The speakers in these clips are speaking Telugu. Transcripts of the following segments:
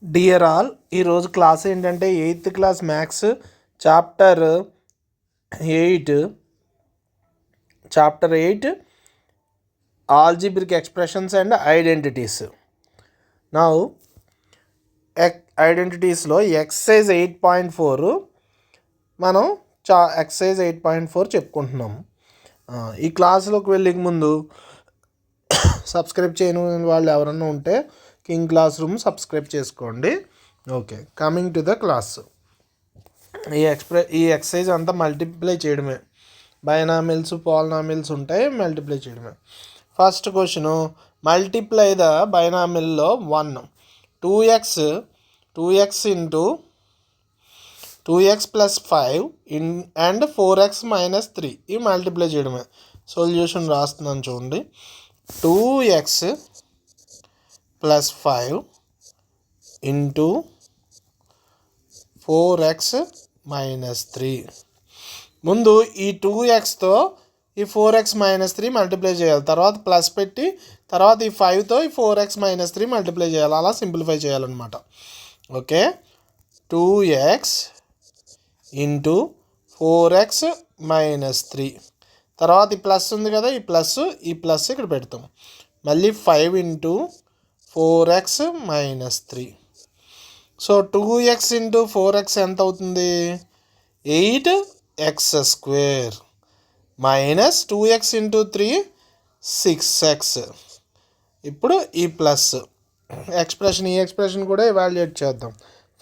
డియర్ ఆల్, ఈరోజు క్లాస్ ఏంటంటే 8th class maths chapter 8 algebraic expressions and identities. Now ఐడెంటిటీస్లో ఎక్సర్సైజ్ 8.4 మనం ఎక్సర్సైజ్ 8.4 చెప్పుకుంటున్నాము. ఈ క్లాసులోకి వెళ్ళే ముందు సబ్స్క్రైబ్ చేయని వాళ్ళు ఎవరన్నా ఉంటే కింగ్ క్లాస్ రూమ్ సబ్స్క్రైబ్ చేసుకోండి. Okay, coming to the class. ఈ ఎక్సర్సైజ్ అంతా మల్టిప్లై చేయడమే. బైనామిల్స్ పాలినామిల్స్ ఉంటాయి, మల్టిప్లై చేయడమే. ఫస్ట్ క్వశ్చను, మల్టిప్లై ద బైనామిల్లో 1 2x into 2x plus 5 and 4x minus 3 ఇవి మల్టిప్లై చేయడమే. సొల్యూషన్ రాస్తున్నాను చూడండి. 2x plus 5 into 4x minus 3. ముందు ఈ 2xతో ఈ 4x మైనస్ 3 మల్టిప్లై చేయాలి, తర్వాత ప్లస్ పెట్టి తర్వాత ఈ 5తో ఈ 4x మైనస్ 3 మల్టిప్లై చేయాలి. అలా సింప్లిఫై చేయాలన్నమాట. Okay, 2x into 4x minus 3, తర్వాత ఈ ప్లస్ ఉంది కదా, ఈ ప్లస్ ఇక్కడ పెడతాం. మళ్ళీ 5 into 4x minus 3. So 2x into 4x ఎంత అవుతుంది? 8x square minus 2x into 3 6x. ఇప్పుడు ఈ ప్లస్ ఈ ఎక్స్ప్రెషన్ కూడా ఎవాల్యుయేట్ చేద్దాం.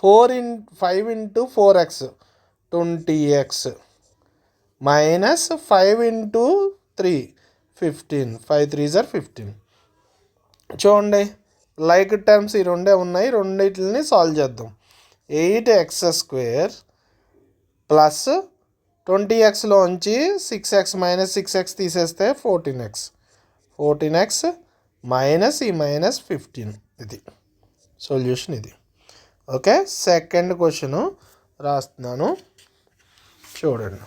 5 into 4x 20x minus 5 into 3 15. 5 3s are 15. చూడండి, లైక్ టర్మ్స్ ఈ రెండే ఉన్నాయి, రెండింటిని సాల్వ్ చేద్దాం. 8x square plus 20xలోంచి 6x minus 6x తీసేస్తే 14x మైనస్ ఈ మైనస్ 15. ఇది సొల్యూషన్. ఇది ఓకే. సెకండ్ క్వశ్చను రాస్తున్నాను చూడండి.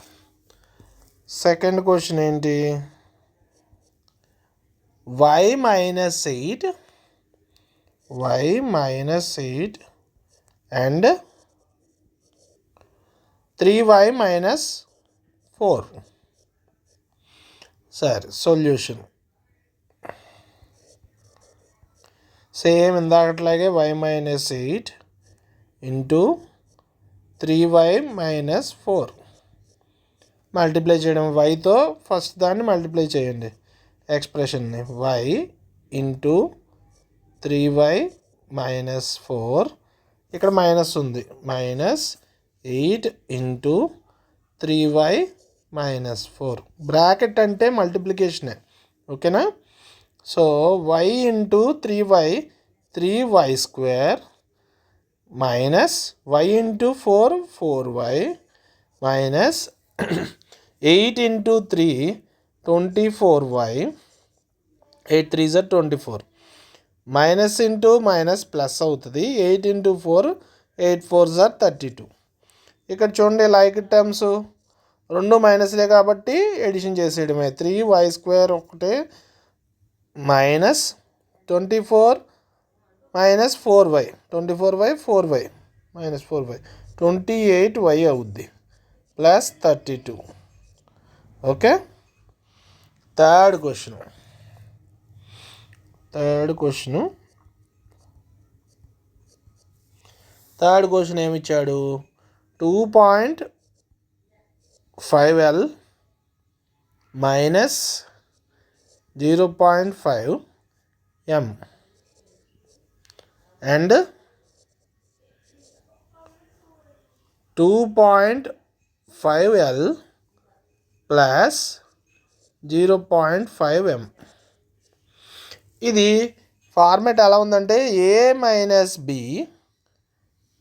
సెకండ్ క్వశ్చన్ ఏంటి? y minus 8 and 3y minus 4. సరే, సొల్యూషన్ సేమ్ ఇందాకట్లాగే y minus 8 into 3y minus 4 multiply చేయడం. వైతో ఫస్ట్ దాన్ని మల్టిప్లై చేయండి, ఎక్స్ప్రెషన్ని. y ఇంటూ 3y మైనస్ 4, ఇక్కడ మైనస్ ఉంది, minus 8 into 3y minus 4. Bracket అంటే మల్టిప్లికేషనే, ఓకేనా? So y into 3y square minus y into 4y minus 8 into 3 24y. 8 3s are 24. Minus into minus plus అవుతుంది. 8 ఇంటూ 4 8 4s are 32. ఇక్కడ చూడండి, లైక్ టర్మ్స్ రెండు మైనస్లే కాబట్టి ఎడిషన్ చేసేయడమే. 3y స్క్వేర్ ఒకటే minus 24 minus 4y, 24y 4y minus 4y 28y అవుద్ది ప్లస్ 32. ఓకే. థర్డ్ క్వశ్చన్ ఏమిచ్చాడు? 2.5L minus 0.5M and 2.5L plus 0.5M. ఇది ఫార్మేట్ ఎలా ఉందంటే a minus b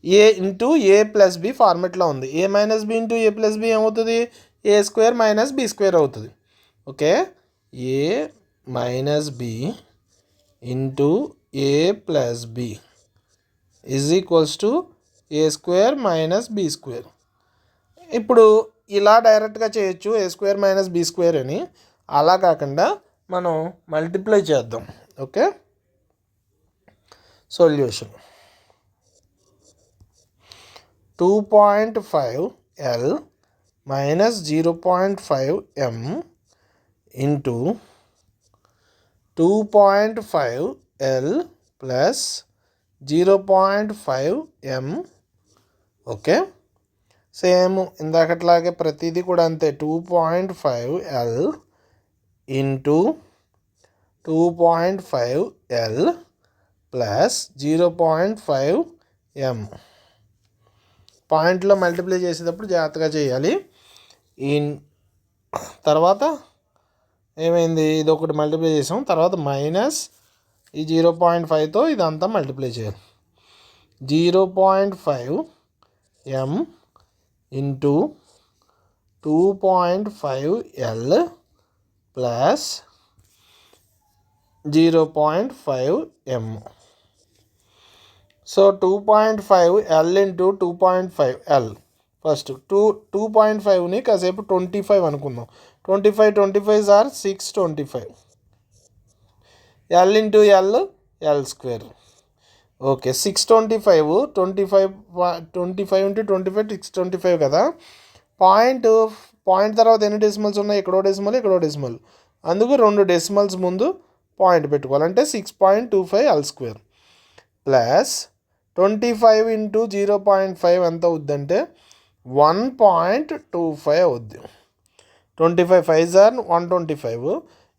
a into a plus b ఫార్మేట్లో ఉంది. A minus B into a plus b ఏమవుతుంది? A square minus b square అవుతుంది. Okay, a minus B into a plus b is equals to a square minus b square. ఇప్పుడు ఇలా డైరెక్ట్గా చేయొచ్చు, a square minus b square అని. అలా కాకుండా మనం మల్టిప్లై చేద్దాం. Okay, solution 2.5L minus 0.5M into 2.5L plus 0.5M. Okay, same ఇందాకట్లాగే ప్రతిదీ కూడా అంతే. 2.5L into 2.5L plus 0.5M. పాయింట్లో మల్టిప్లై చేసేటప్పుడు జాగ్రత్తగా చేయాలి. తర్వాత ఏమైంది, ఇది ఒకటి మల్టిప్లై చేసాం, తర్వాత మైనస్ ఈ 0.5తో ఇదంతా మల్టిప్లై చేయాలి. 0.5M into 2.5L plus 0.5M. So 2.5L into 2.5L. First 2.5ని కాసేపు 25 అనుకుందాం. 25 are 625. L into L square. Okay, 625 25 into 25 625 కదా. పాయింట్ తర్వాత ఎన్ని డెసిమల్స్ ఉన్నాయి, ఇక్కడో డెసిమల్ ఇక్కడో డెసిమల్, అందుకు 2 డెసిమల్స్ ముందు పాయింట్ పెట్టుకోవాలంటే 6.25L స్క్వేర్ ప్లస్ 25 ఇంటూ 0.5 ఎంత అవుద్దంటే 1.25 అవుద్ది. 25 5 ఆర్ 125.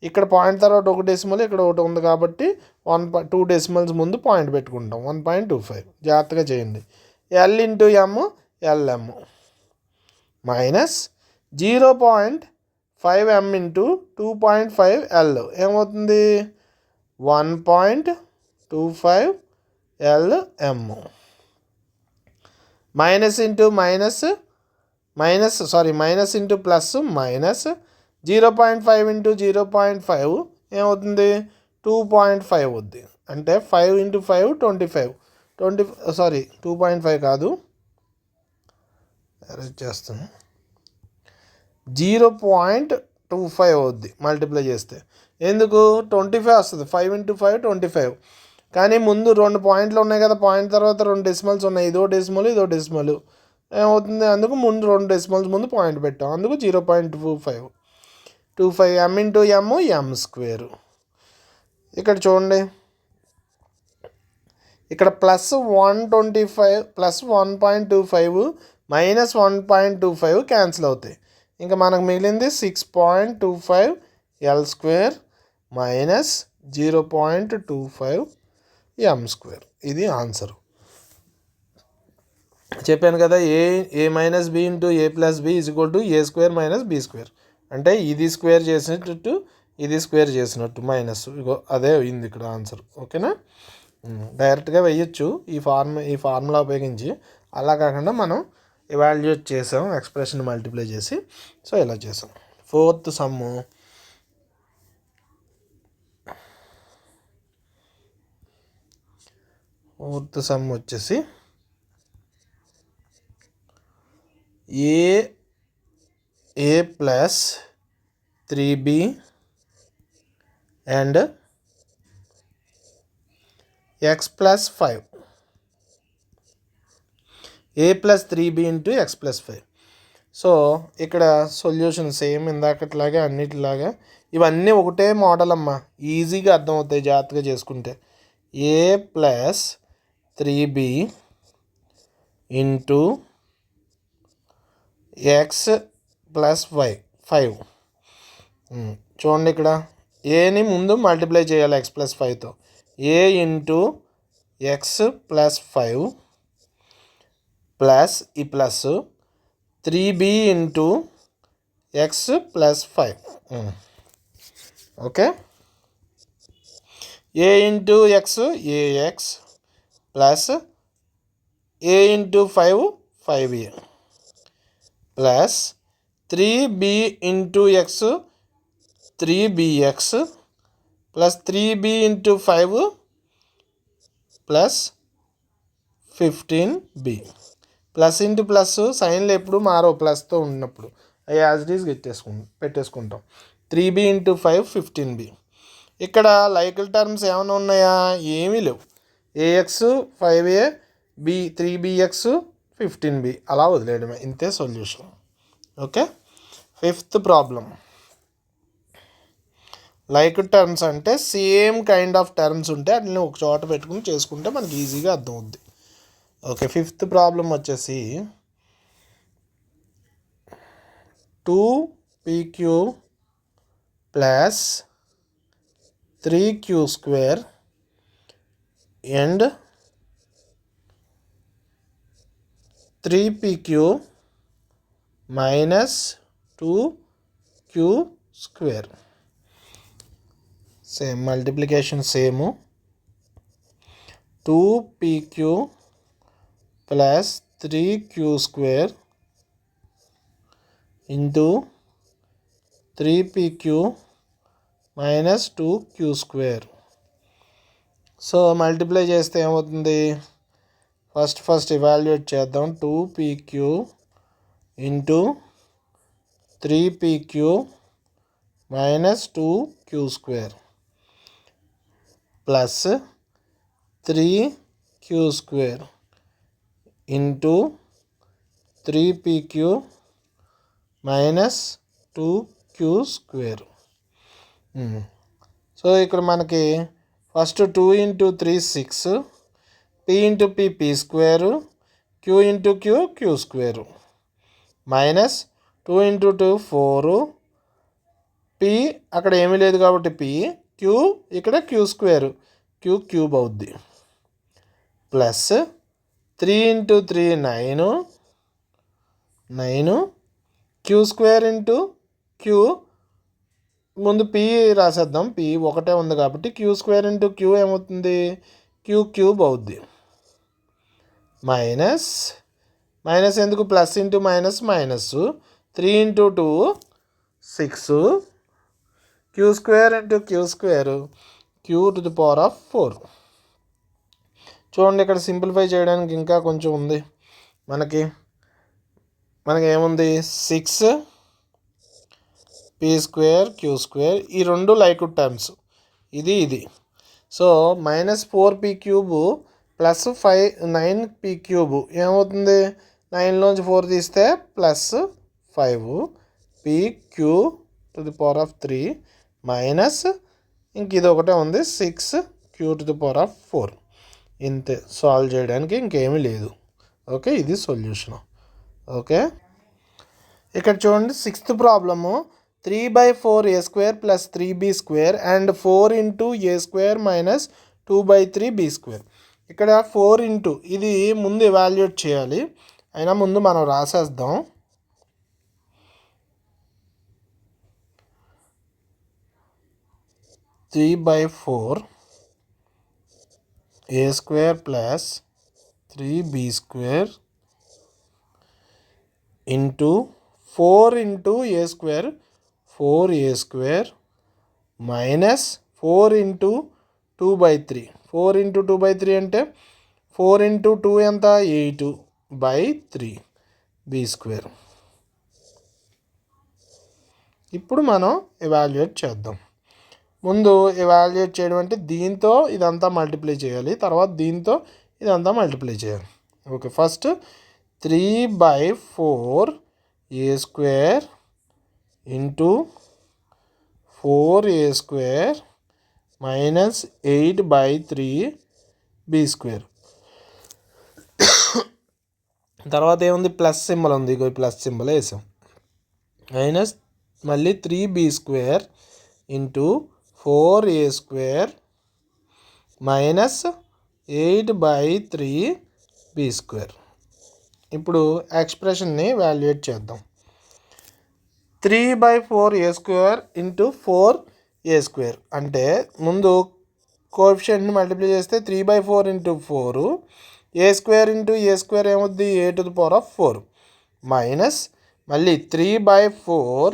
ఇక్కడ పాయింట్ తర్వాత ఒక డెసిమల్ ఇక్కడ ఒకటి ఉంది కాబట్టి 2 డెసిమల్స్ ముందు పాయింట్ పెట్టుకుంటాం. 1.25 జాగ్రత్తగా చేయండి. L into LM minus 0.5M into 2.5L ఏమవుతుంది, 1.25LM. Minus into minus into plus minus 0.5 into 0.5 ఏమవుతుంది, 2.5 అవుద్ది. అంటే 5 ఇంటూ 5 25. 2.5 కాదు, అరేంజ్ చేస్తాను, 0.25 అవుద్ది మల్టిప్లై చేస్తే. ఎందుకు 25 వస్తుంది, 5 ఇంటూ 5 25. కానీ ముందు 2 పాయింట్లు ఉన్నాయి కదా, పాయింట్ తర్వాత 2 డెసిమల్స్ ఉన్నాయి, ఇదో డెసిమల్ ఇదో డెసిమల్ ఏమవుతుంది, అందుకు ముందు 2 డెసిమల్స్ ముందు పాయింట్ పెట్టాం, అందుకు 0.25. M into M square. ఇక్కడ చూడండి, ఇక్కడ ప్లస్ 125 ప్లస్ 1.25 మైనస్ 1.25 క్యాన్సిల్ అవుతాయి. ఇంకా మనకు మిగిలింది 6.25L square minus 0.25M square. ఇది ఆన్సర్. చెప్పాను కదా, a minus B into a plus b is equal to a square minus b square. అంటే ఇది స్క్వేర్ చేసినట్టు ఇది స్క్వేర్ చేసినట్టు మైనస్, ఇగో అదే అయింది ఇక్కడ ఆన్సర్. ఓకేనా, డైరెక్ట్గా వేయచ్చు ఈ ఫార్ములా ఉపయోగించి. అలా కాకుండా మనం ఎవాల్యుయేట్ చేసాం, ఎక్స్ప్రెషన్ మల్టిప్లై చేసి, సో ఇలా చేసాం. ఫోర్త్ సమ్ వచ్చేసి a plus 3b and x plus 5. a plus 3b into x plus 5. So ఇక్కడ సొల్యూషన్ సేమ్ ఇందాకట్లాగే అన్నిటిలాగా, ఇవన్నీ ఒకటే మోడల్ అమ్మా, ఈజీగా అర్థమవుతాయి జాగ్రత్తగా చేసుకుంటే. A plus 3b into x plus 5. చూడండి, ఇక్కడ ఏని ముందు మల్టిప్లై చేయాలి x ప్లస్ 5తో. A into x plus 5 plus ఈ plus 3b into x plus 5. Okay, a into x ax plus A into 5 5a plus 3b into x 3bx plus 3b into 5 plus 15b. Plus into plus సైన్లు ఎప్పుడు మారో ప్లస్తో ఉన్నప్పుడు, అవి యాజ్ ఇట్ ఈజ్ పెట్టేసుకుంటాం. 3b into 5 15b. ఇక్కడ లైకల్ టర్మ్స్ ఏమైనా ఉన్నాయా, ఏమీ లేవు. ax 5a b 3bx 15b అలా వదిలేయడమే, ఇంతే solution. Okay. 5th problem. Like terms అంటే సేమ్ కైండ్ ఆఫ్ టర్మ్స్ ఉంటే అట్లని ఒక చోట పెట్టుకుని చేసుకుంటే మనకి ఈజీగా అర్థం అవుద్ది. ఓకే. 5th ప్రాబ్లం వచ్చేసి 2pq plus 3q² and 3pq minus 2q². Same multiplication same. 2pq plus 3q² into 3pq minus 2q². So multiply చేస్తే ఏమవుతుంది? ఫస్ట్ ఇవాల్యుయేట్ చేద్దాం. 2pq into 3pq minus 2q² plus 3q² into 3pq minus 2q². So ఇక్కడ మనకి first 2 into 3 6, p into p p², q into q q² minus 2 into 2 4, p అక్కడ ఏమీ లేదు కాబట్టి p, q ఇక్కడ q² q³ అవుద్ది, plus 3 into 3 9 q² into q, ముందు p రాసేద్దాం, p ఒకటే ఉంది కాబట్టి q² ఇంటూ q ఏమవుతుంది? q³ అవుద్ది, మైనస్ ఎందుకు? Plus into minus 3 into 2 6, q² into q² q⁴. చూడండి ఇక్కడ సింప్లిఫై చేయడానికి ఇంకా కొంచెం ఉంది. మనకి ఏముంది? 6 p² q², ఈ రెండు లైక్ టర్మ్స్, ఇది. So minus 4p³ plus 9p³ ఏమవుతుంది? 9లోంచి 4 తీస్తే ప్లస్ 5pq⁴ మైనస్ ఇంక ఇది ఒకటే ఉంది 6q⁴. ఇంతే, సాల్వ్ చేయడానికి ఇంకేమీ లేదు. ఓకే, ఇది సొల్యూషన్. ఓకే, ఇక్కడ చూడండి 6th problem. 3/4a² plus 3b² and 4 into a² minus 2/3b². ఇక్కడ 4 ఇంటూ ఇది ముందు ఎవాల్యుయేట్ చేయాలి, అయినా ముందు మనం రాసేద్దాం. 3/4a² plus 3b² into 4 into a² 4a² minus 4 into 2/3. 4 into 2/3 అంటే 4 ఇంటూ 2 ఎంత? 8/3b². ఇప్పుడు మనం ఎవాల్యుయేట్ చేద్దాం. ముందు ఎవాల్యుయేట్ చేయడం అంటే దీంతో ఇదంతా మల్టిప్లై చేయాలి, తర్వాత దీంతో ఇదంతా మల్టిప్లై చేయాలి. Okay, first 3/4a² into 4a² minus 8/3b². తర్వాత ఏముంది? ప్లస్ సింబల్ ఉంది, ప్లస్ సింబల్ వేసాం. మైనస్ మళ్ళీ 3b² into 4a² minus 8/3b². ఇప్పుడు ఎక్స్ప్రెషన్ని వాల్యుయేట్ చేద్దాం. 3/4a² ఇంటూ 4a² అంటే ముందు కోఎఫిషియంట్ని మల్టిప్లై చేస్తే 3/4 ఇంటూ 4, a² ఇంటూ a² ఏమవుద్ది? a⁴ మైనస్ మళ్ళీ 3/4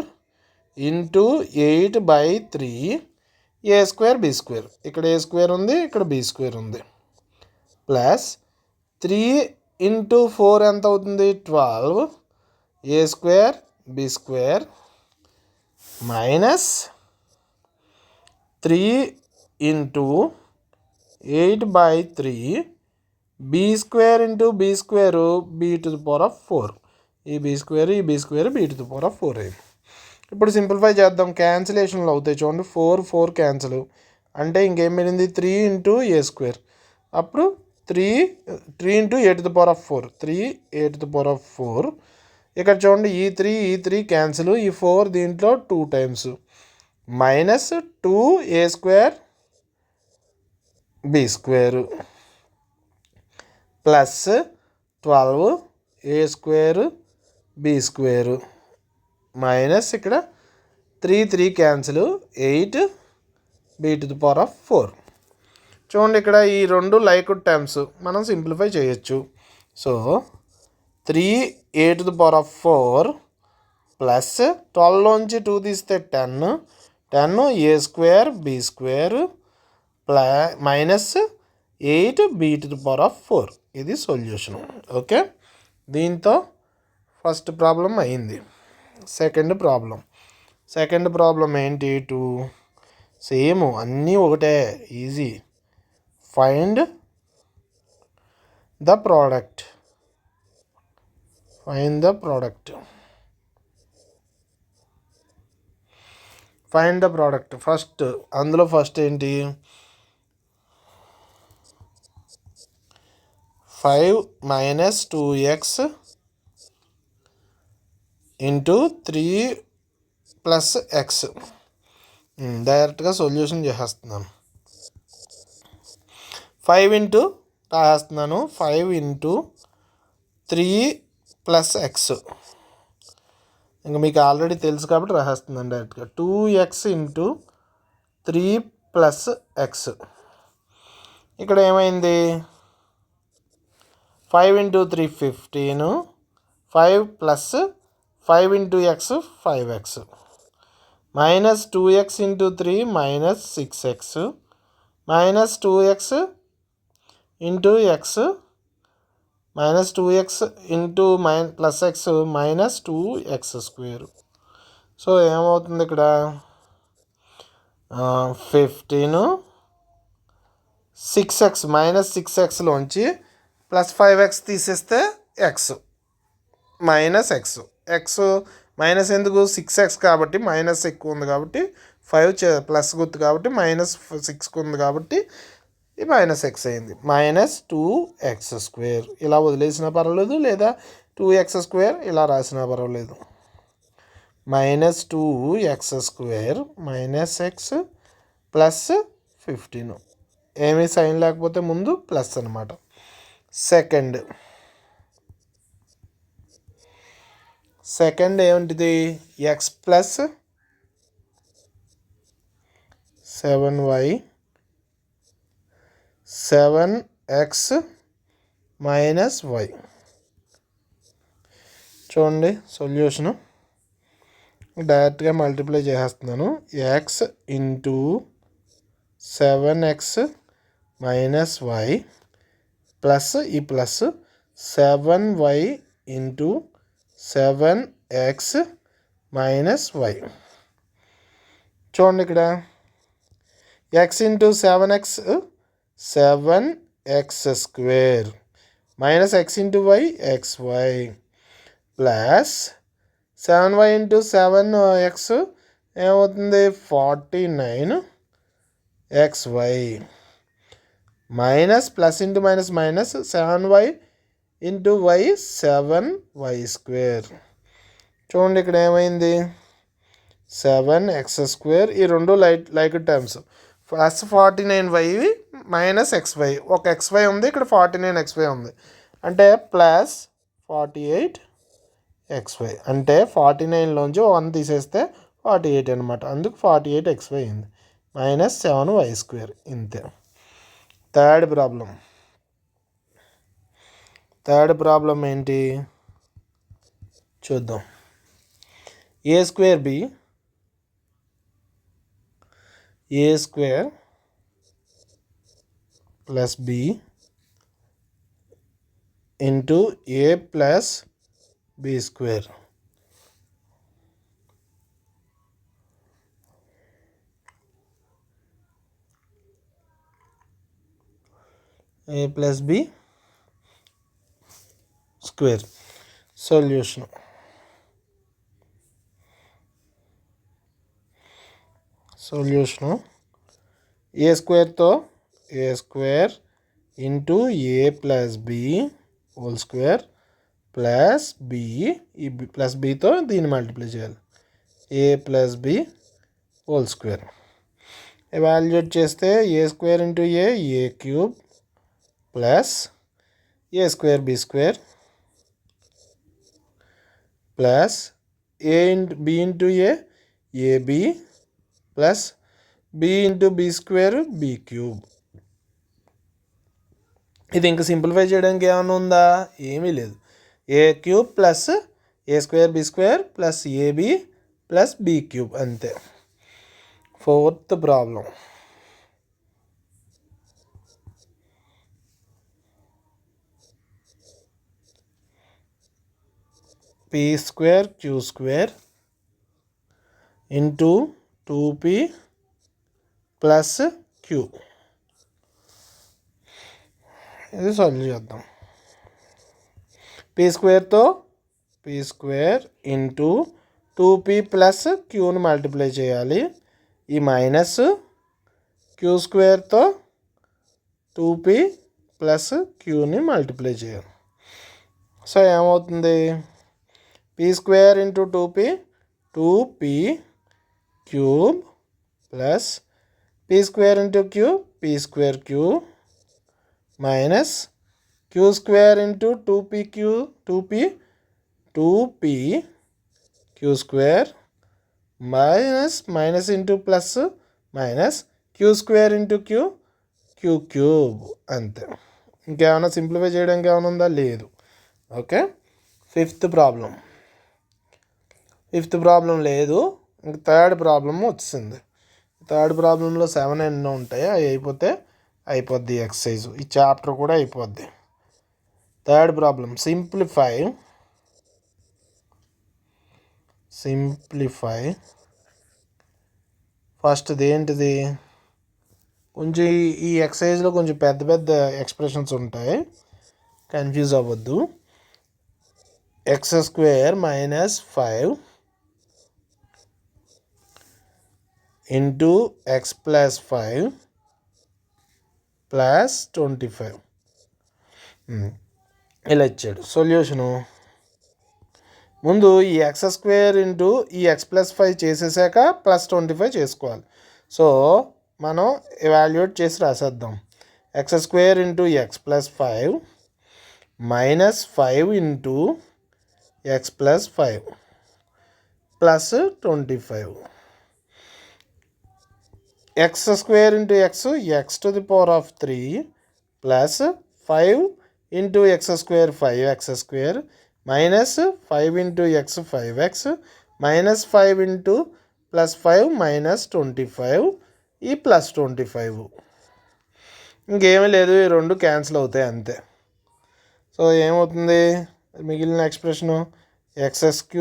ఇంటూ 8/3 a²b². ఇక్కడ a² ఉంది, ఇక్కడ b² ఉంది, ప్లస్ 3 ఇంటూ 4 ఎంత అవుతుంది? 12 a² b² minus 3 into 8/3 B square into B square B to the power of 4. ఈ B square B to the power of 4 అయింది. ఇప్పుడు సింప్లిఫై చేద్దాం. క్యాన్సిలేషన్లు అవుతాయి చూడండి. 4 క్యాన్సిల్ అంటే ఇంకేం మిగిలింది 3 ఇంటూ ఏ స్క్వేర్. అప్పుడు 3 into A to the power of 4 3 a to the power of 4. ఇక్కడ చూడండి ఈ 3 క్యాన్సిల్, ఈ 4 దీంట్లో 2 times minus 2 a square b square plus 12 a square b square minus ఇక్కడ 3 cancel 8 b to the power of 4. చూడండి ఇక్కడ ఈ రెండు లైక్ టర్మ్స్ మనం సింప్లిఫై చేయొచ్చు. So 3 a to the power of 4 plus 12లోంచి 2 తీస్తే 10 a square b square minus 8 b to the power of 4. ఇది సొల్యూషన్. ఓకే, దీంతో ఫస్ట్ ప్రాబ్లం అయింది. సెకండ్ ప్రాబ్లం ఏంటి? 2 సేమ్ అన్నీ ఒకటే, easy. Find the product. First అందులో ఫస్ట్ ఏంటి? 5 minus 2x into 3 plus X. డైరెక్ట్గా సొల్యూషన్ చేసేస్తున్నాను. 5 ఇంటూ రాసేస్తున్నాను. 5 into 3 plus X. ఇంకా మీకు ఆల్రెడీ తెలుసు కాబట్టి రాసేస్తున్నాను డైరెక్ట్గా. 2x into 3 plus X. ఇక్కడ ఏమైంది? 5 into 3 15, 5 plus 5 into X 5x minus 2x into 3 minus 6x minus 2x into X minus 2x into plus X minus 2x square. So ఏమవుతుంది ఇక్కడ? 15 6x మైనస్ 6xలోంచి ప్లస్ 5x తీసేస్తే ఎక్స్ మైనస్ ఎక్స్ మైనస్ ఎందుకు? 6x కాబట్టి మైనస్ ఎక్కువ ఉంది కాబట్టి 5 ప్లస్ గుర్తు కాబట్టి మైనస్ 6 ఉంది కాబట్టి ఈ మైనస్ ఎక్స్ అయింది. మైనస్ 2x స్క్వేర్ ఇలా వదిలేసినా పర్వాలేదు, లేదా 2x స్క్వేర్ ఇలా రాసినా పర్వాలేదు. Minus 2x square minus x plus 15. ఏమీ సైన్ లేకపోతే ముందు ప్లస్ అనమాట. సెకండ్ ఏమిటిది? X plus 7y 7x minus y. చూడండి సొల్యూషను డైరెక్ట్గా మల్టిప్లై చేసేస్తున్నాను. X into 7x minus y plus ఈ plus 7y into 7x minus y. చూడండి ఇక్కడ x into 7x 7x square minus x into y xy plus 7y into 7x ఏమవుతుంది? 49xy minus plus into minus minus 7y into y 7y square. చూడండి ఇక్కడ ఏమైంది? 7x square. ఈ రెండు like terms plus 49y minus xy. ఒక xy ఉంది, ఇక్కడ 49xy ఉంది, అంటే ప్లస్ 48xy. అంటే 49లోంచి 1 తీసేస్తే 48 అనమాట. అందుకు 48xy అయింది. Minus 7y square. ఇంతే. థర్డ్ ప్రాబ్లం ఏంటి చూద్దాం. A square plus B into a plus b square. A plus b square. Solution a స్క్వేర్తో a square into a plus b whole square plus b, ఈ ప్లస్ బితో దీన్ని మల్టిప్లై చేయాలి, a plus b whole square. Evaluate చేస్తే a square into a cube plus A square b square plus B into a b plus B into b square B cube. ఇది ఇంకా సింప్లిఫై చేయడానికి ఏమైనా ఉందా? ఏమీ లేదు. A cube plus A square b square plus a b plus b cube అంతే. Fourth problem. P square q square into 2p plus q. ఇది సాల్వ్ చేద్దాం. పీ స్క్వేర్తో p square into 2p plus క్యూని మల్టిప్లై చేయాలి. ఈ మైనస్ క్యూ స్క్వేర్తో 2p ప్లస్ క్యూని మల్టిప్లై చేయాలి. సో ఏమవుతుంది? P square into 2p cube plus p square into cube p square cube minus Q square into 2p Q square minus into plus minus Q square into Q cube అంతే. ఇంకేమైనా సింప్లిఫై చేయడానికి ఏమైనా ఉందా? లేదు. ఓకే. ఫిఫ్త్ ప్రాబ్లం లేదు. ఇంక థర్డ్ ప్రాబ్లం వచ్చింది. థర్డ్ ప్రాబ్లంలో 7 ఎన్నో ఉంటాయి, అవి అయిపోద్ది ఎక్సర్సైజు. ఈ చాప్టర్ కూడా అయిపోద్ది. థర్డ్ ప్రాబ్లం సింప్లిఫై ఫస్ట్ది ఏంటిది? కొంచెం ఈ ఎక్సర్సైజ్లో కొంచెం పెద్ద ఎక్స్ప్రెషన్స్ ఉంటాయి, కన్ఫ్యూజ్ అవ్వద్దు. x² minus 5 into x plus 5 plus 25 ఇలా ఇచ్చాడు. సొల్యూషను ముందు ఈ x² ఇంటూ ఈ x ప్లస్ 5 చేసేసాక ప్లస్ 25 చేసుకోవాలి. సో మనం ఎవాల్యుయేట్ చేసి రాసేద్దాం. x² into x plus 5 minus 5 into x plus 5 plus 25. x² into x to the power of 3 plus 5 into x² 5x² minus 5 into x 5x minus 5 into plus 5 minus 25 ఈ ప్లస్ 25. ఇంకేమీ లేదు, ఈ రెండు క్యాన్సిల్ అవుతాయి అంతే. సో ఏమవుతుంది? మిగిలిన expression x³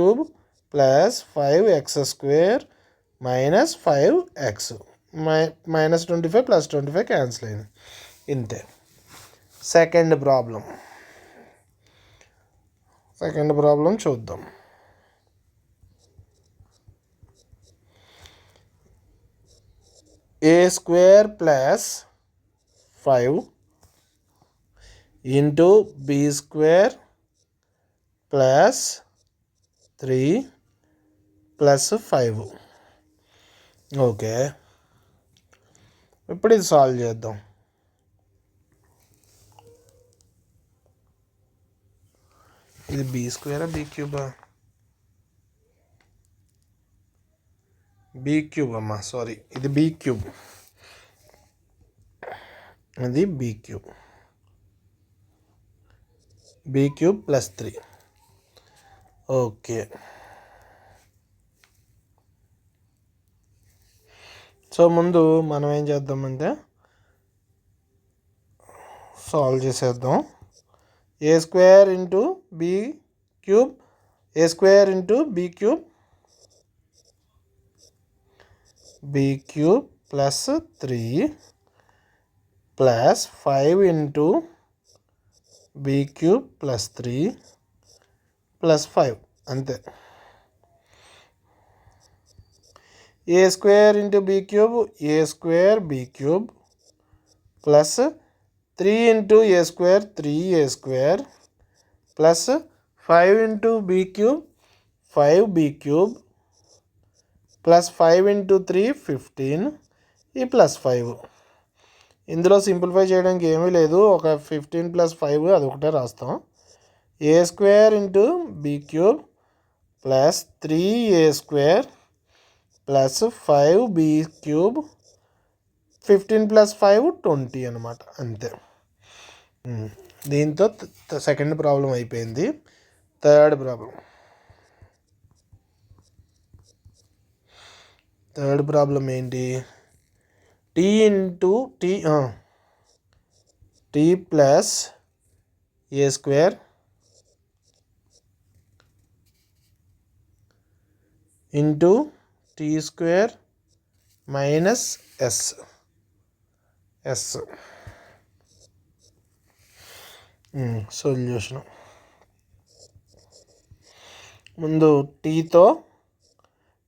plus 5x² minus 5x minus 25 plus 25 cancel అయింది. ఇంతే. సెకండ్ ప్రాబ్లం చూద్దాం. a² plus 5 into b² plus 3 plus 5. Okay, ఇప్పుడు ఇది సాల్వ్ చేద్దాం. ఇది b² b³ b³ అమ్మా, సారీ, ఇది b³ ఇది b³ ప్లస్ 3. ఓకే, సో ముందు మనం ఏం చేద్దామంటే సాల్వ్ చేసేద్దాం. a² into b³ a² into b³ plus 3 plus 5 into b³ plus 3 +5 అంతే. A square into be cube a square b cube plus 3 into a square 3 A square plus 5 into be cube 5 be cube plus 5 into 3 15 ఈ +5. ఇందులో సింప్లిఫై చేయడానికి ఏమీ లేదు, ఒక 15 + 5 అది ఒకటే రాస్తాం. A square into be cube plus 3 A square plus 5 be cube 15 + 5 20 అనమాట, అంతే. దీంతో సెకండ్ ప్రాబ్లం అయిపోయింది. థర్డ్ ప్రాబ్లం ఏంటి? టీ ఇంటూ టీ ప్లస్ ఏ square into T square minus S solution. ముందు టీతో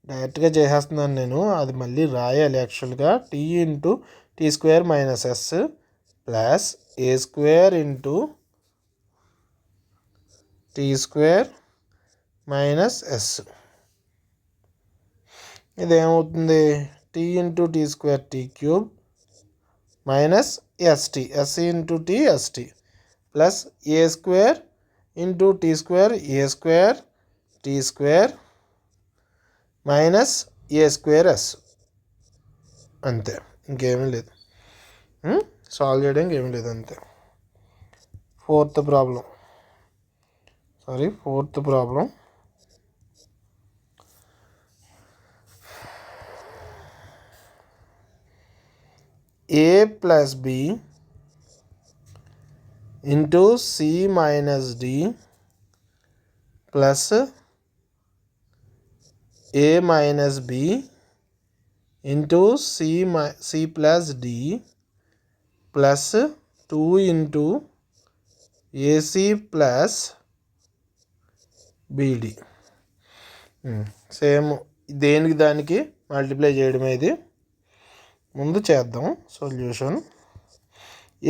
డైరెక్ట్గా చేసేస్తున్నాను నేను, అది మళ్ళీ రాయాలి యాక్చువల్గా. T into T square minus S plus ఏ square into T square minus S. ఇదేమవుతుంది? T into T square tea cube minus ST S into T ST plus A square into T square A square T square minus A square S, అంతే. ఇంకేమీ లేదు, సాల్వ్ చేయడానికి ఏమీ లేదు, అంతే. Fourth problem A plus B into C minus D plus A minus B into C plus D plus 2 into AC plus BD. Same దేనికి దానికి మల్టిప్లై చేయడమే ఇది. ముందు చేద్దాం solution.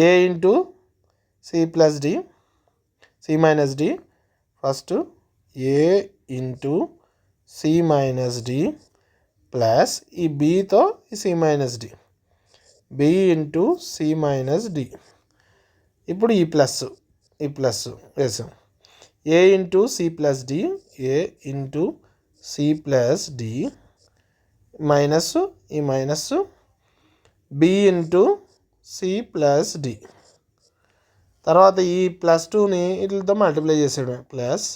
A into C plus D C minus D, first A into C minus D plus ఈ బితో ఈ C minus D B into C minus D. ఇప్పుడు ఈ ప్లస్ వేసాం. A into C plus D A into C plus D minus ఈ minus B into C plus D. తర్వాత ఈ +2ని వీటితో మల్టిప్లై చేసాడు. Plus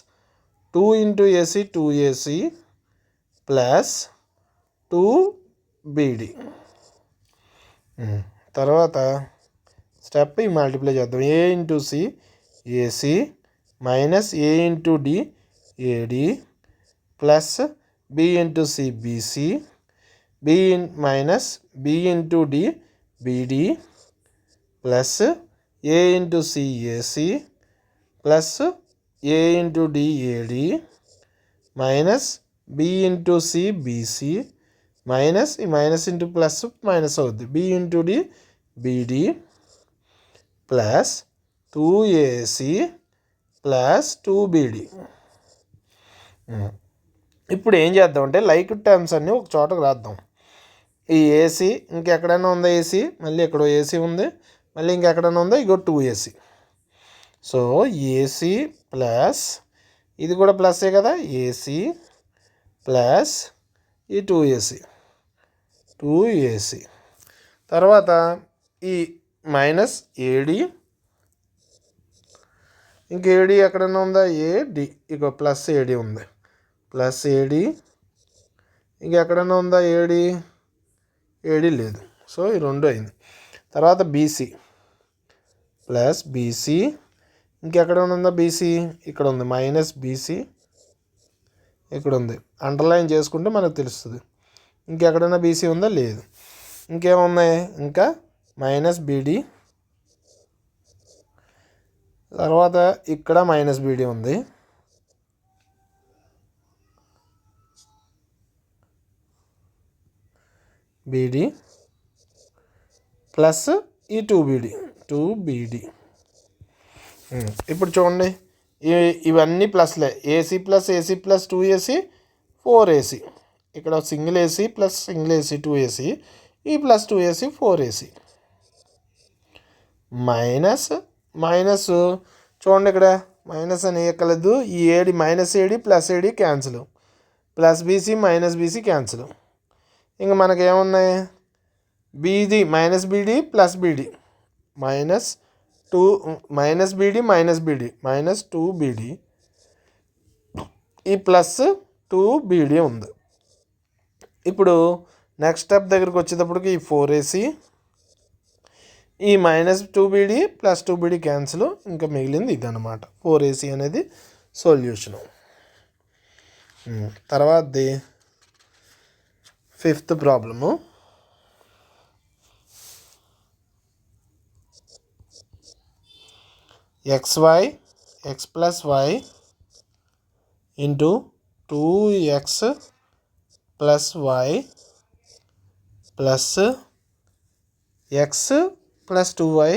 2 into AC 2ac plus 2bd. తర్వాత స్టెప్ ఈ మల్టిప్లై చేద్దాం. A into C AC minus A into D AD plus B into C BC minus B into D BD plus A into C AC plus A into D AD minus B into C BC minus ఈ మైనస్ ఇంటూ ప్లస్ మైనస్ అవుద్ది B into D BD plus 2ac plus 2bd. ఇప్పుడు ఏం చేద్దామంటే లైక్ టర్మ్స్ అన్నీ ఒక చోటకు రాద్దాం. ఈ ఏసీ ఇంకెక్కడైనా ఉందా? ఏసీ మళ్ళీ ఎక్కడో ఏసీ ఉంది, మళ్ళీ ఇంకెక్కడైనా ఉందా? ఇగో 2ac. సో ఏసీ ప్లస్ ఇది కూడా ప్లస్సే కదా, ఏసీ ప్లస్ ఈ 2ac తర్వాత ఈ మైనస్ ఏడి, ఇంక ఏడి ఎక్కడైనా ఉందా? ఏడి ఇక ప్లస్ ఏడి ఉంది, ప్లస్ ఏడి. ఇంకెక్కడైనా ఉందా? ఏడి లేదు. సో ఈ రెండు అయింది. తర్వాత బీసీ ప్లస్ బీసీ, ఇంకెక్కడైనా ఉందా? బీసీ ఇక్కడ ఉంది, మైనస్ బీసీ ఇక్కడ ఉంది. అండర్లైన్ చేసుకుంటే మనకు తెలుస్తుంది. ఇంకెక్కడైనా బీసీ ఉందా? లేదు. ఇంకేమున్నాయి? ఇంకా మైనస్ బీడీ, తర్వాత ఇక్కడ మైనస్ బీడీ ఉంది, బీడీ ప్లస్ ఈ 2BD. ఇప్పుడు చూడండి, ఇవన్నీ ప్లస్లే. AC plus AC plus 2AC 4AC. ఇక్కడ single AC plus single AC 2AC, ఈ ప్లస్ 2AC 4AC. మైనస్ చూడండి, ఇక్కడ మైనస్ అని ఎక్కలేదు. ఈ AD minus AD plus AD cancel, plus BC minus BC cancel. ఇంకా మనకేమున్నాయి, BD minus BD plus BD minus BD minus 2BD, ఈ ప్లస్ 2BD ఉంది. ఇప్పుడు నెక్స్ట్ స్టెప్ దగ్గరికి వచ్చేటప్పటికి ఈ 4AC, ఈ minus 2BD plus 2BD cancel, ఇంకా మిగిలింది ఇదన్నమాట. 4AC అనేది సొల్యూషను. తర్వాతది 5th problem. x plus y into 2x plus y plus x plus 2y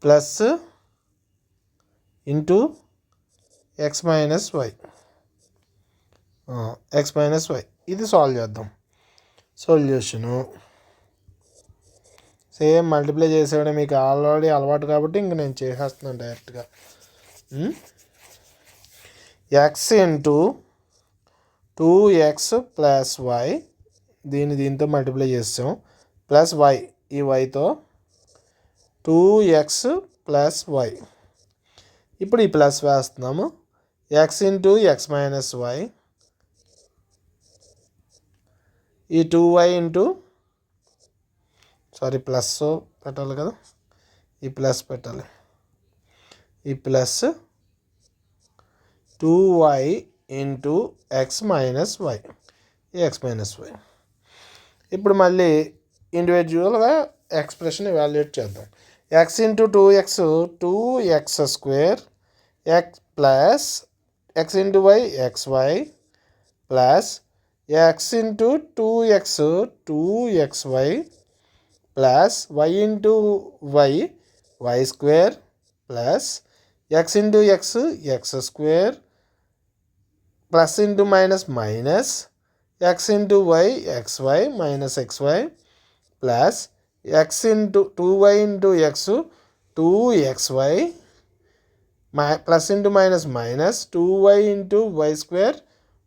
plus into x minus y. ఇది సాల్వ్ చేద్దాం. సొల్యూషను సేమ్ మల్టిప్లై చేసేవాడే మీకు ఆల్రెడీ అలవాటు కాబట్టి ఇంక నేను చేసేస్తున్నాను డైరెక్ట్గా. x into 2x plus y, దీంతో మల్టిప్లై చేస్తాం, ప్లస్ y, ఈ వైతో 2x ప్లస్ y. ఇప్పుడు ఈ ప్లస్ వేస్తున్నాము. x into x minus y, ఈ 2y ఇంటూ ప్లస్ పెట్టాలి కదా, ఈ ప్లస్ పెట్టాలి, ఈ plus 2y into x minus y, ఈ x మైనస్ y. ఇప్పుడు మళ్ళీ ఇండివిజువల్గా ఎక్స్ప్రెషన్ ఎవాల్యుయేట్ చేద్దాం. x into 2x square plus x into y xy plus x into 2xy plus y into y square plus x into x square plus into minus x into y xy minus xy plus x into 2y into x 2xy plus into minus 2y into y square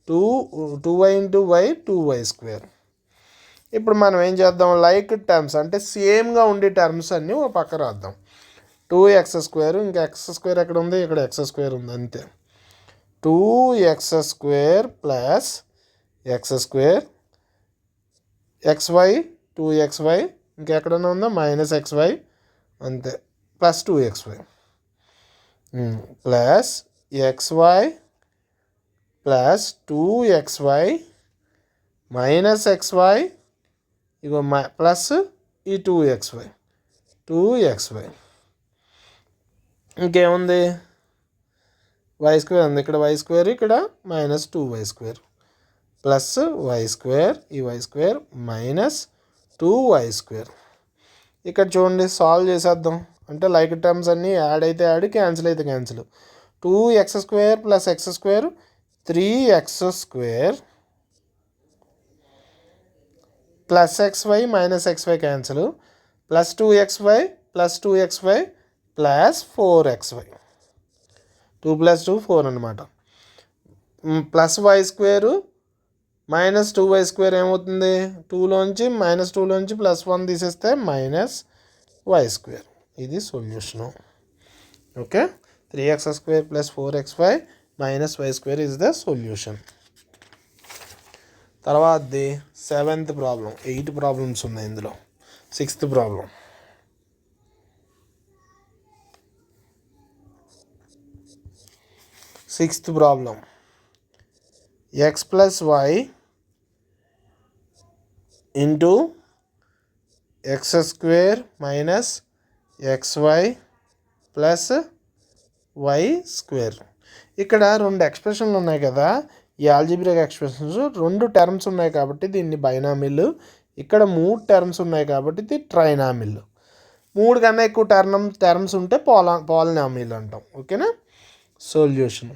2y into y 2y square. ఇప్పుడు మనం ఏం చేద్దాం, లైక్ టర్మ్స్ అంటే సేమ్గా ఉండే టర్మ్స్ అన్నీ ఒక పక్క రాద్దాం. 2x స్క్వేర్, ఇంకా x స్క్వేర్ ఎక్కడ ఉంది, ఇక్కడ x స్క్వేర్ ఉంది, అంతే. 2x square plus x square xy 2xy, ఇంకెక్కడన్నా ఉందా మైనస్ xy, అంతే, plus 2xy plus xy plus 2xy minus xy, ఇగో ప్లస్ ఈ 2xy ఇంకేముంది, y స్క్వేర్ ఉంది, ఇక్కడ y స్క్వేర్, ఇక్కడ minus 2y square plus y square, ఈ y square minus 2y square. ఇక్కడ చూడండి సాల్వ్ చేసేద్దాం. అంటే లైక్ టర్మ్స్ అన్నీ యాడ్ అయితే యాడ్, క్యాన్సిల్ అయితే cancel. 2x square plus x square 3x square plus xy minus xy cancel, plus 2xy plus 2xy plus 4xy, 2 plus 2 4 అనమాట. Plus y square minus 2y square ఏమవుతుంది, 2లోంచి మైనస్ 2లోంచి ప్లస్ 1 తీసేస్తే మైనస్ y స్క్వేర్. ఇది solution. Okay, 3x square plus 4xy minus y square is the solution. తర్వాతది 7th ప్రాబ్లం. 8 ప్రాబ్లమ్స్ ఉన్నాయి ఇందులో. 6th problem. x plus y into x square minus xy plus y square. ఇక్కడ రెండు ఎక్స్ప్రెషన్లు ఉన్నాయి కదా, ఈ ఆల్జీబ్రిక్ ఎక్స్ప్రెషన్స్ 2 టర్మ్స్ ఉన్నాయి కాబట్టి దీన్ని బైనామిల్, ఇక్కడ 3 టర్మ్స్ ఉన్నాయి కాబట్టి ఇది ట్రైనామిల్. 3 కన్నా ఎక్కువ టర్మ్స్ ఉంటే పాలినామిల్ అంటాం. ఓకేనా. సొల్యూషన్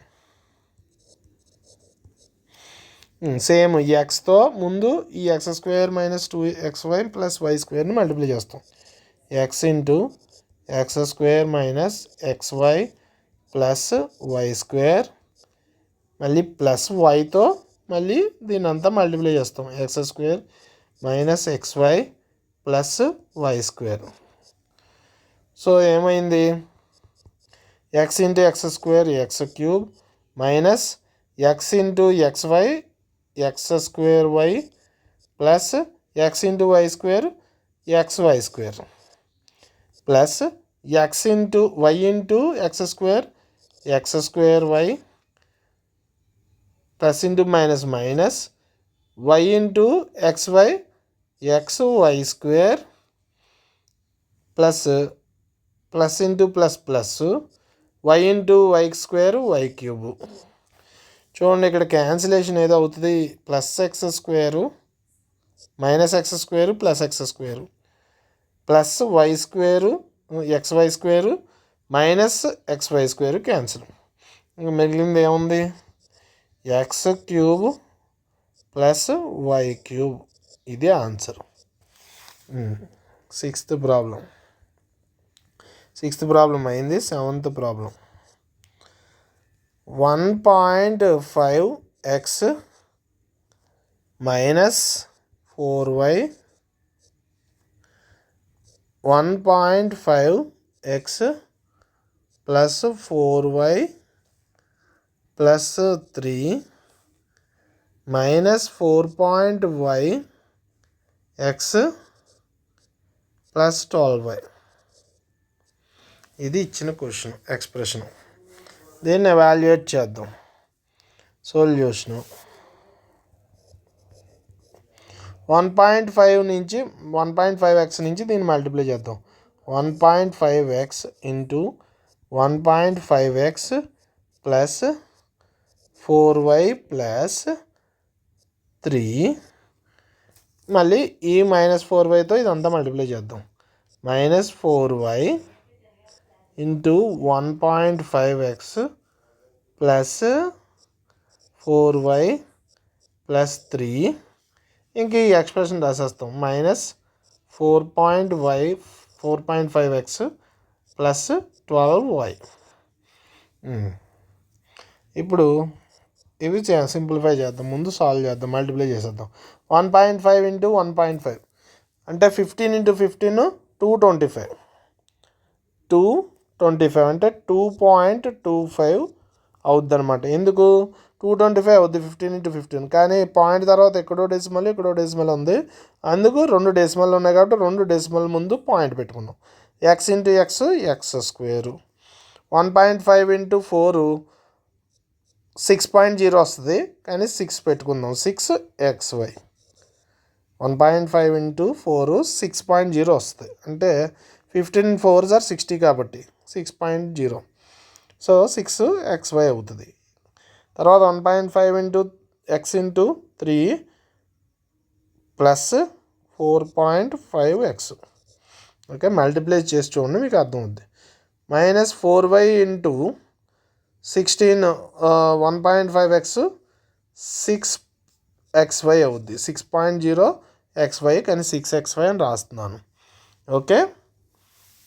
సేమ్ ఈ ఎక్స్తో ముందు ఈ x² - 2xy + y² మల్టిప్లై చేస్తాం. x into x² - xy + y² మళ్ళీ ప్లస్ వైతో మళ్ళీ దీని అంతా మల్టిప్లై చేస్తాం. x² - xy + y². సో ఏమైంది, x into x² x³ minus x into xy x²y plus x into y² xy² plus x into y into x² x²y plus into minus minus y into xy xy² plus plus into plus plus y into y² y³ చూడండి ఇక్కడ క్యాన్సిలేషన్ ఏదో అవుతుంది. +x² -x² + x² plus y² xy² minus xy² cancel. ఇంకా మిగిలింది ఏముంది, x³ + y³. ఇది ఆన్సర్. సిక్స్త్ ప్రాబ్లం అయింది. Seventh problem 1.5x - 4y 1.5x + 4y + 3 - 4.y x + 12y. ఇది ఇచ్చిన క్వశ్చన్ ఎక్స్ప్రెషన్. దీన్ని ఎవాల్యుయేట్ చేద్దాం. సొల్యూషను 1.5 నుంచి 1.5x నుంచి దీన్ని మల్టిప్లై చేద్దాం. 1.5x ఇంటూ 1.5x + 4y + 3 మళ్ళీ ఈ -4yతో ఇదంతా మల్టిప్లై చేద్దాం. -4y ఇంటూ 1.5x + 4y + 3 ఇంక ఈ ఎక్స్ప్రెషన్ రాసేస్తాం. -4.5x + 12y. ఇప్పుడు ఇవి సింప్లిఫై చేద్దాం. ముందు సాల్వ్ చేద్దాం, మల్టిప్లై చేసేద్దాం. 1.5 ఇంటూ 1.5 అంటే 15 ఇంటూ 15 225. 225 అంటే 2.25 అవుద్ది అనమాట. ఎందుకు 225 అవుద్ది 15 ఇంటూ 15, కానీ పాయింట్ తర్వాత ఎక్కడో డెసిమల్ ఉంది. అందుకు 2 డెసిమల్ ఉన్నాయి కాబట్టి 2 డెసిమల్ ముందు పాయింట్ పెట్టుకున్నాం. x into x x². 1.5 into 4 6.0 వస్తుంది, కానీ 6 పెట్టుకుందాం. 6xy. 1.5 ఇంటూ 4 6.0 వస్తుంది, అంటే 15 4s are 60 కాబట్టి 6.0. సో 6xy అవుతుంది. తర్వాత 1.5 into x into 3 plus 4.5x. Okay, multiply చేసి చూడండి, మీకు అర్థం అవుతుంది. -4y ఇంటూ 16 1.5x 6xy అవుద్ది. 6.0xy కానీ 6xy అని రాస్తున్నాను. ఓకే,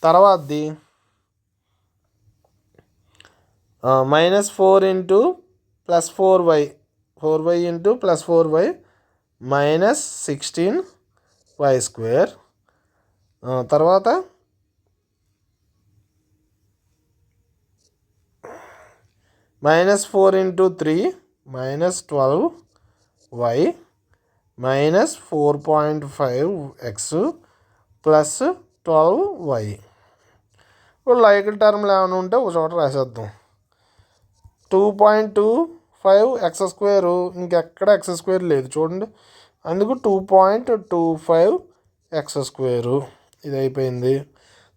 తర్వాతది -4 into +4y 4y into +4y -16y². తర్వాత -4 ఇంటూ 3 -12y -4.5x +12y. ఇప్పుడు లైక్ టర్మ్లు ఏమైనా ఉంటే ఒక చోట రాసేద్దాం. 2.25x², ఇంకెక్కడ x² లేదు చూడండి, అందుకు 2.25x². ఇది అయిపోయింది.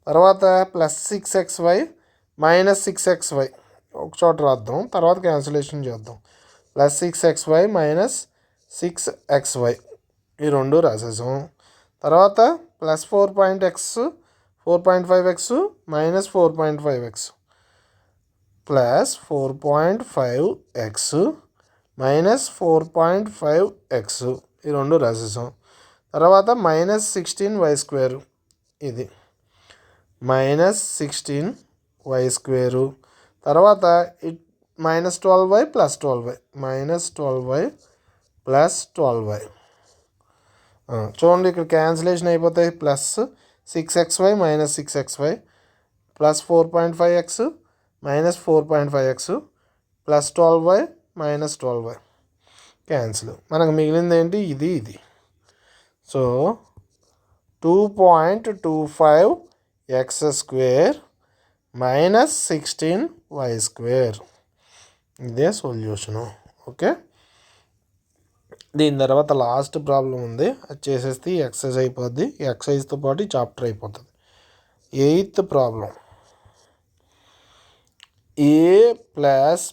తర్వాత +6xy -6xy ఒక చోట రాద్దాం, తర్వాత క్యాన్సిలేషన్ చేద్దాం. ప్లస్ 6xy మైనస్ 6xy ఈ రెండు రాసేసాం. తర్వాత plus 4.5x minus 4.5x plus 4.5x minus 4.5x ఈ రెండు రాసేసాం. తర్వాత మైనస్ 16y² ఇది మైనస్ 16y². తర్వాత minus 12y plus 12y minus 12y plus 12y. చూడండి ఇక్కడ క్యాన్సిలేషన్ అయిపోతాయి. Plus 6xy minus 6xy plus 4.5x minus 4.5x plus 12y minus 12y cancel. మనకు మిగిలింది ఏంటి? ఇది. So 2.25x² minus 16y². ఇదే సొల్యూషను. ఓకే, దీని తర్వాత లాస్ట్ ప్రాబ్లం ఉంది, అది చేసేస్తే ఈ ఎక్సర్సైజ్ అయిపోద్ది. ఈ ఎక్సర్సైజ్తో పాటు ఈ చాప్టర్ అయిపోతుంది. 8th problem. A plus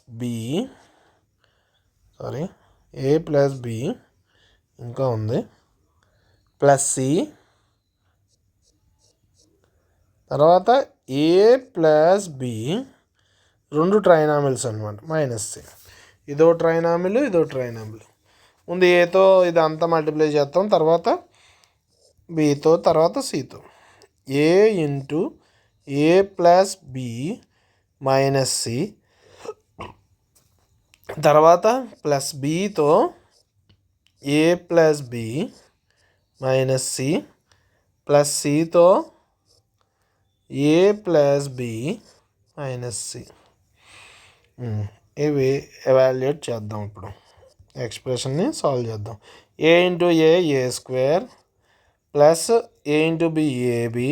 B ఇంకా ఉంది ప్లస్ సి, తర్వాత ఏ ప్లస్ బి రెండు ట్రైనామిల్స్ అనమాట మైనస్ సి. ఇదో ట్రైనామిల్ ఇదో ట్రైనామిల్. ముందు ఏతో ఇదంతా మల్టిప్లై చేస్తాం, తర్వాత బితో, తర్వాత సితో. ఏ into a plus B minus C, తర్వాత ప్లస్ బితో ఏ plus B minus C plus సితో ఏ ప్లస్ బి మైనస్ సి. ఇవి ఎవాల్యుయేట్ చేద్దాం. ఇప్పుడు ఎక్స్ప్రెషన్ని సాల్వ్ చేద్దాం. A into ఏ² plus A into B AB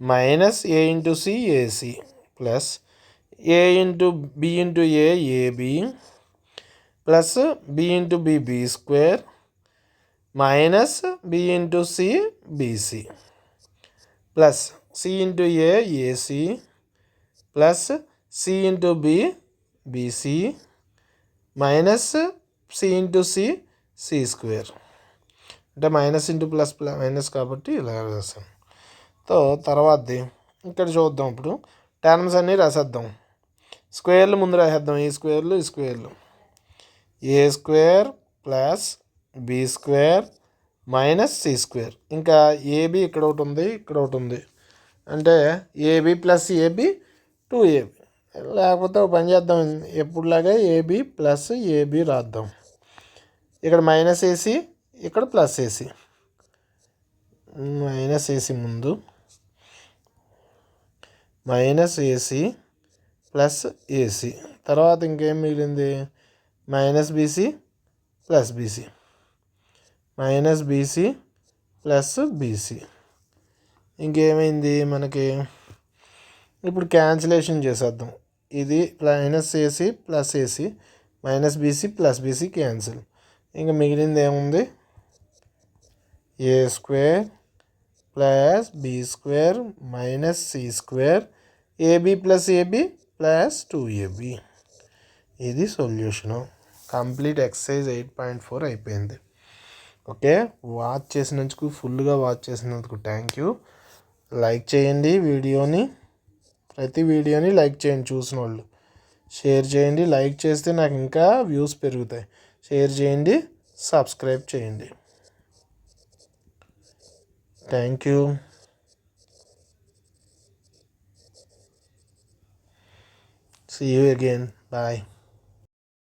minus A into C AC plus A into B into a b plus B into బి² minus B into C BC plus C into AC plus C into BC minus C into సి² అంటే మైనస్ ఇంటూ ప్లస్ మైనస్ కాబట్టి ఇలా రాసాం. తర్వాతది ఇక్కడ చూద్దాం. ఇప్పుడు టర్మ్స్ అన్నీ రాసేద్దాం. స్క్వేర్లు ముందు రాసేద్దాం. ఈ స్క్వేర్లు ఏ² ప్లస్ బి² మైనస్ సి². ఇంకా ఏబి ఇక్కడ ఒకటి ఉంది, ఇక్కడ ఒకటి ఉంది. అంటే ఏబి ప్లస్ ఏబి 2ab. లేకపోతే ఒక పని చేద్దాం, ఎప్పుడులాగా ఏబి ప్లస్ ఏబి రాద్దాం. ఇక్కడ మైనస్ ఏసి, ఇక్కడ ప్లస్ ఏసి. మైనస్ ఏసి ముందు మైనస్ ఏసి ప్లస్ ఏసి. తర్వాత ఇంకేం మిగిలింది? Minus BC plus BC minus BC plus BC. ఇంకేమైంది మనకి? ఇప్పుడు క్యాన్సిలేషన్ చేసేద్దాం. ఇది మైనస్ ఏసి ప్లస్ ఏసి minus BC plus BC cancel. ఇంకా మిగిలింది ఏముంది? ఏ² plus బి² minus సి² AB plus a b plus 2ab. ఇది సొల్యూషను. కంప్లీట్ ఎక్సర్సైజ్ 8.4 అయిపోయింది. ఓకే, వాచ్ చేసినందుకు, ఫుల్గా వాచ్ చేసినందుకు థ్యాంక్ యూ. లైక్ చేయండి వీడియోని, ప్రతి వీడియోని లైక్ చేయండి. చూసిన వాళ్ళు షేర్ చేయండి. లైక్ చేస్తే నాకు ఇంకా వ్యూస్ పెరుగుతాయి. షేర్ చేయండి, సబ్స్క్రైబ్ చేయండి. Thank you. See you again. Bye.